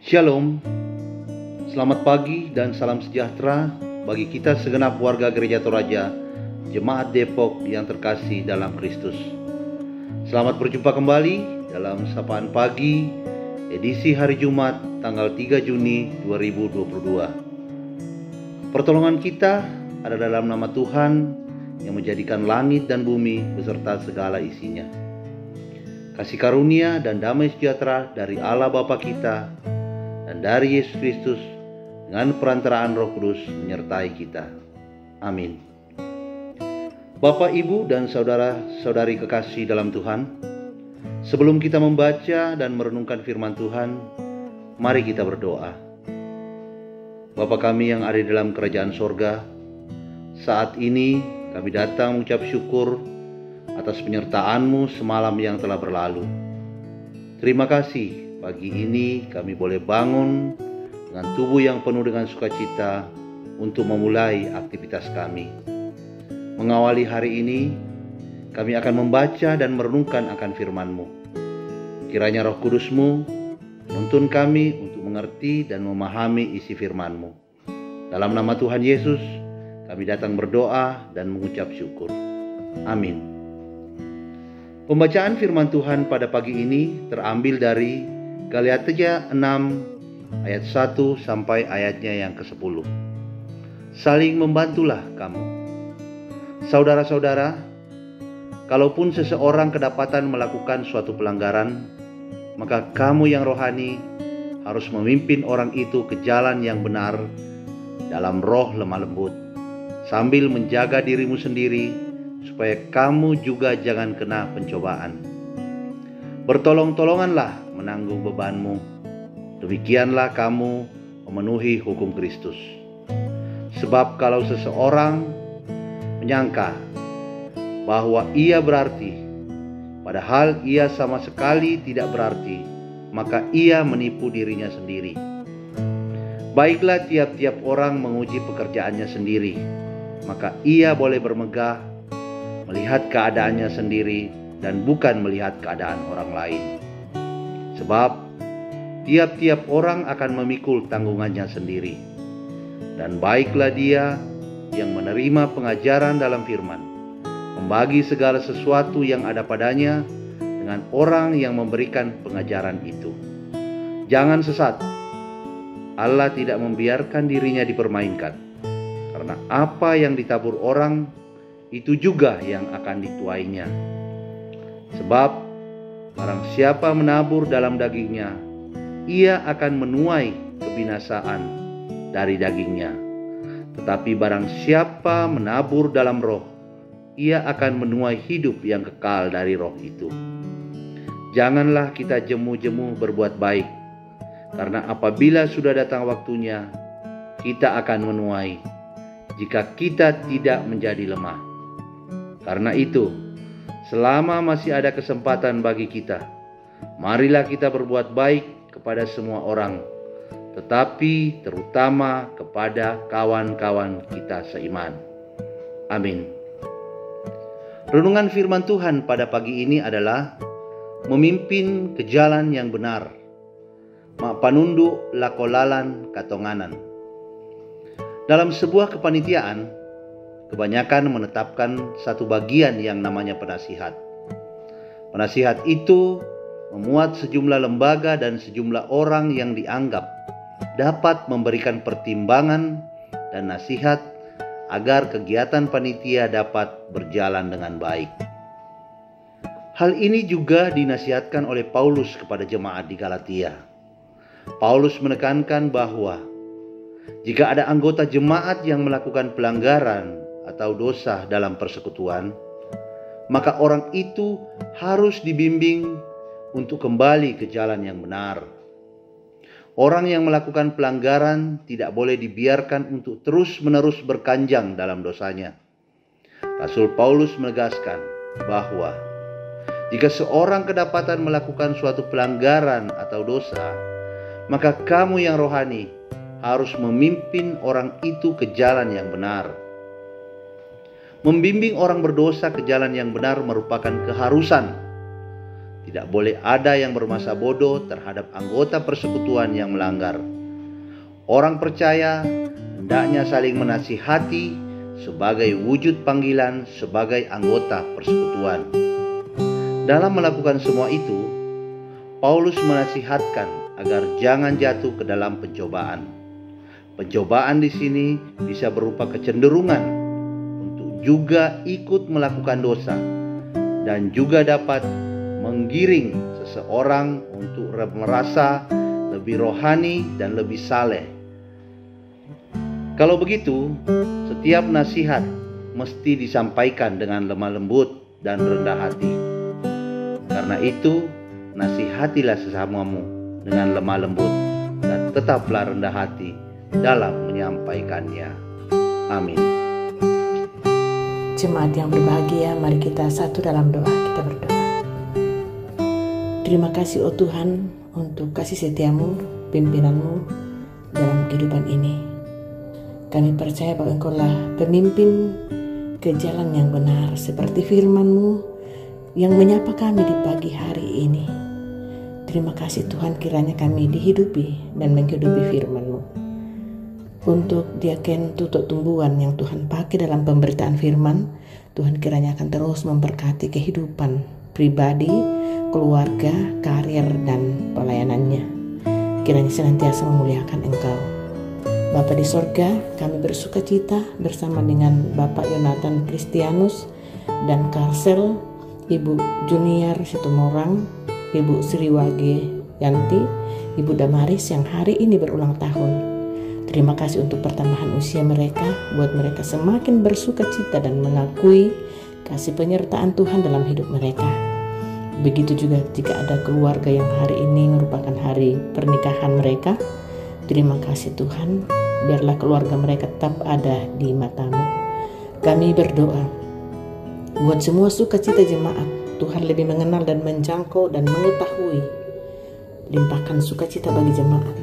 Shalom, selamat pagi dan salam sejahtera bagi kita segenap warga Gereja Toraja, Jemaat Depok yang terkasih dalam Kristus. Selamat berjumpa kembali dalam Sapaan Pagi, edisi hari Jumat tanggal 3 Juni 2022. Pertolongan kita ada dalam nama Tuhan yang menjadikan langit dan bumi beserta segala isinya. Kasih karunia dan damai sejahtera dari Allah Bapa kita dan dari Yesus Kristus dengan perantaraan Roh Kudus menyertai kita. Amin. Bapak, Ibu, dan saudara-saudari kekasih dalam Tuhan, sebelum kita membaca dan merenungkan firman Tuhan, mari kita berdoa. Bapa kami yang ada di dalam kerajaan sorga, saat ini kami datang mengucap syukur atas penyertaan-Mu semalam yang telah berlalu. Terima kasih, pagi ini kami boleh bangun dengan tubuh yang penuh dengan sukacita untuk memulai aktivitas kami. Mengawali hari ini, kami akan membaca dan merenungkan akan firman-Mu. Kiranya Roh Kudus-Mu menuntun kami untuk mengerti dan memahami isi firman-Mu. Dalam nama Tuhan Yesus, kami datang berdoa dan mengucap syukur. Amin. Pembacaan firman Tuhan pada pagi ini terambil dari Galatia 6 ayat 1 sampai ayatnya yang ke-10. Saling membantulah kamu. Saudara-saudara, kalaupun seseorang kedapatan melakukan suatu pelanggaran, maka kamu yang rohani harus memimpin orang itu ke jalan yang benar dalam roh lemah lembut, sambil menjaga dirimu sendiri supaya kamu juga jangan kena pencobaan. Bertolong-tolonganlah menanggung bebanmu. Demikianlah kamu memenuhi hukum Kristus. Sebab kalau seseorang menyangka bahwa ia berarti, padahal ia sama sekali tidak berarti, maka ia menipu dirinya sendiri. Baiklah tiap-tiap orang menguji pekerjaannya sendiri, maka ia boleh bermegah melihat keadaannya sendiri dan bukan melihat keadaan orang lain. Sebab tiap-tiap orang akan memikul tanggungannya sendiri. Dan baiklah dia yang menerima pengajaran dalam firman, membagi segala sesuatu yang ada padanya dengan orang yang memberikan pengajaran itu. Jangan sesat. Allah tidak membiarkan dirinya dipermainkan. Karena apa yang ditabur orang, itu juga yang akan dituainya. Sebab barang siapa menabur dalam dagingnya, ia akan menuai kebinasaan dari dagingnya. Tetapi barang siapa menabur dalam roh, ia akan menuai hidup yang kekal dari roh itu. Janganlah kita jemu-jemu berbuat baik, karena apabila sudah datang waktunya, kita akan menuai, jika kita tidak menjadi lemah. Karena itu, selama masih ada kesempatan bagi kita, marilah kita berbuat baik kepada semua orang, tetapi terutama kepada kawan-kawan kita seiman. Amin. Renungan firman Tuhan pada pagi ini adalah memimpin ke jalan yang benar. Mak panundu lakolalan katonganan. Dalam sebuah kepanitiaan, kebanyakan menetapkan satu bagian yang namanya penasihat. Penasihat itu memuat sejumlah lembaga dan sejumlah orang yang dianggap dapat memberikan pertimbangan dan nasihat agar kegiatan panitia dapat berjalan dengan baik. Hal ini juga dinasihatkan oleh Paulus kepada jemaat di Galatia. Paulus menekankan bahwa jika ada anggota jemaat yang melakukan pelanggaran atau dosa dalam persekutuan, maka orang itu harus dibimbing untuk kembali ke jalan yang benar. Orang yang melakukan pelanggaran tidak boleh dibiarkan untuk terus-menerus berkanjang dalam dosanya. Rasul Paulus menegaskan bahwa jika seorang kedapatan melakukan suatu pelanggaran atau dosa, maka kamu yang rohani harus memimpin orang itu ke jalan yang benar. Membimbing orang berdosa ke jalan yang benar merupakan keharusan. Tidak boleh ada yang bermasa bodoh terhadap anggota persekutuan yang melanggar. Orang percaya hendaknya saling menasihati sebagai wujud panggilan sebagai anggota persekutuan. Dalam melakukan semua itu, Paulus menasihatkan agar jangan jatuh ke dalam pencobaan. Pencobaan di sini bisa berupa kecenderungan untuk juga ikut melakukan dosa dan juga dapat menggiring seseorang untuk merasa lebih rohani dan lebih saleh. Kalau begitu, setiap nasihat mesti disampaikan dengan lemah lembut dan rendah hati. Karena itu, nasihatilah sesamamu dengan lemah lembut dan tetaplah rendah hati dalam menyampaikannya. Amin. Jemaat yang berbahagia, mari kita satu dalam doa. Kita berdoa. Terima kasih oh Tuhan untuk kasih setiamu, pimpinanmu dalam kehidupan ini. Kami percaya bahwa Engkau-lah pemimpin ke jalan yang benar, seperti firman-Mu yang menyapa kami di pagi hari ini. Terima kasih Tuhan, kiranya kami dihidupi dan menghidupi firman-Mu. Untuk diaken Tutuk Tumbuhan yang Tuhan pakai dalam pemberitaan firman, Tuhan kiranya akan terus memberkati kehidupan pribadi, keluarga, karir, dan pelayanannya. Kiranya senantiasa memuliakan Engkau. Bapa di sorga, kami bersuka cita bersama dengan Bapak Yonatan Kristianus dan Karsel, Ibu Junior Situmorang, Ibu Sriwage Yanti, Ibu Damaris yang hari ini berulang tahun. Terima kasih untuk pertambahan usia mereka, buat mereka semakin bersuka cita dan mengakui kasih penyertaan Tuhan dalam hidup mereka. Begitu juga jika ada keluarga yang hari ini merupakan hari pernikahan mereka. Terima kasih Tuhan, biarlah keluarga mereka tetap ada di mata-Mu. Kami berdoa, buat semua sukacita jemaat, Tuhan lebih mengenal dan menjangkau dan mengetahui. Limpahkan sukacita bagi jemaat.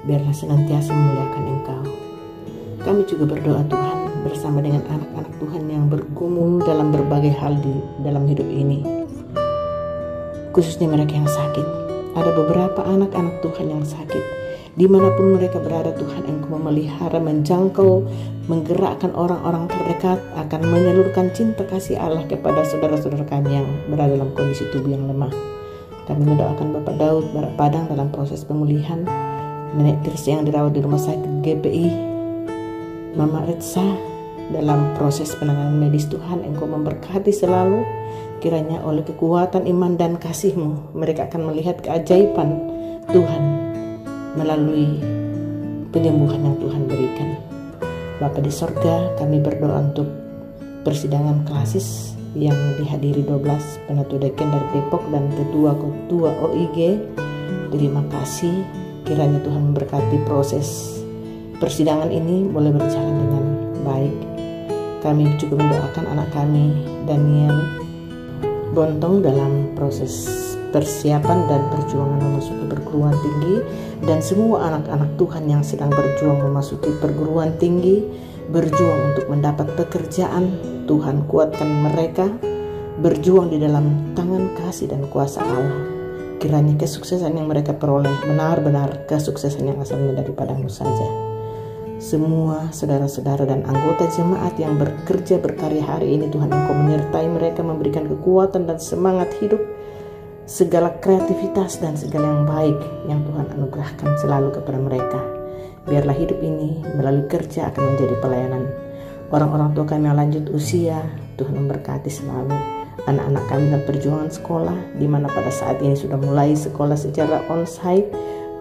Biarlah senantiasa memuliakan Engkau. Kami juga berdoa Tuhan bersama dengan anak-anak Tuhan yang bergumul dalam berbagai hal di dalam hidup ini. Khususnya mereka yang sakit. Ada beberapa anak-anak Tuhan yang sakit. Dimanapun mereka berada Tuhan, Engkau memelihara, menjangkau, menggerakkan orang-orang terdekat, akan menyalurkan cinta kasih Allah kepada saudara-saudara kami yang berada dalam kondisi tubuh yang lemah. Kami mendoakan Bapak Daud Barak Padang dalam proses pemulihan, Nenek Tirsi yang dirawat di rumah sakit GPI, Mama Retsa dalam proses penanganan medis. Tuhan, Engkau memberkati selalu. Kiranya oleh kekuatan iman dan kasih-Mu, mereka akan melihat keajaiban Tuhan melalui penyembuhan yang Tuhan berikan. Bapa di sorga, kami berdoa untuk persidangan klasis yang dihadiri 12 penatu deken dari Depok dan ketua OIG. Terima kasih. Kiranya Tuhan memberkati proses persidangan ini boleh berjalan dengan baik. Kami juga mendoakan anak kami Daniel Bontong dalam proses persiapan dan perjuangan memasuki perguruan tinggi, dan semua anak-anak Tuhan yang sedang berjuang memasuki perguruan tinggi, berjuang untuk mendapat pekerjaan. Tuhan kuatkan mereka berjuang di dalam tangan kasih dan kuasa Allah. Kiranya kesuksesan yang mereka peroleh benar-benar kesuksesan yang asalnya daripada-Mu saja. Semua saudara-saudara dan anggota jemaat yang bekerja berkarya hari ini, Tuhan, Engkau menyertai mereka, memberikan kekuatan dan semangat hidup, segala kreativitas dan segala yang baik yang Tuhan anugerahkan selalu kepada mereka. Biarlah hidup ini melalui kerja akan menjadi pelayanan. Orang-orang tua kami yang lanjut usia, Tuhan memberkati selalu. Anak-anak kami dalam perjuangan sekolah, di mana pada saat ini sudah mulai sekolah secara onsite,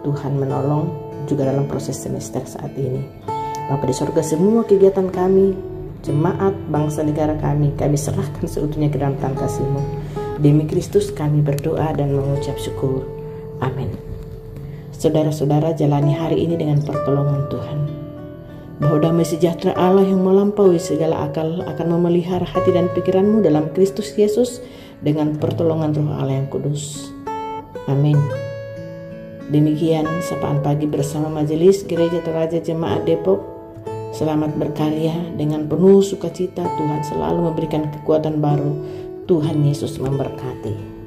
Tuhan menolong juga dalam proses semester saat ini. Bapa di sorga, semua kegiatan kami, jemaat, bangsa negara kami serahkan seutuhnya ke dalam tangan kasih-Mu. Demi Kristus kami berdoa dan mengucap syukur. Amin. Saudara-saudara, jalani hari ini dengan pertolongan Tuhan. Bahwa damai sejahtera Allah yang melampaui segala akal akan memelihara hati dan pikiranmu dalam Kristus Yesus dengan pertolongan Roh Allah yang kudus. Amin. Demikian sapaan pagi bersama Majelis Gereja Toraja Jemaat Depok. Selamat berkarya dengan penuh sukacita. Tuhan selalu memberikan kekuatan baru. Tuhan Yesus memberkati.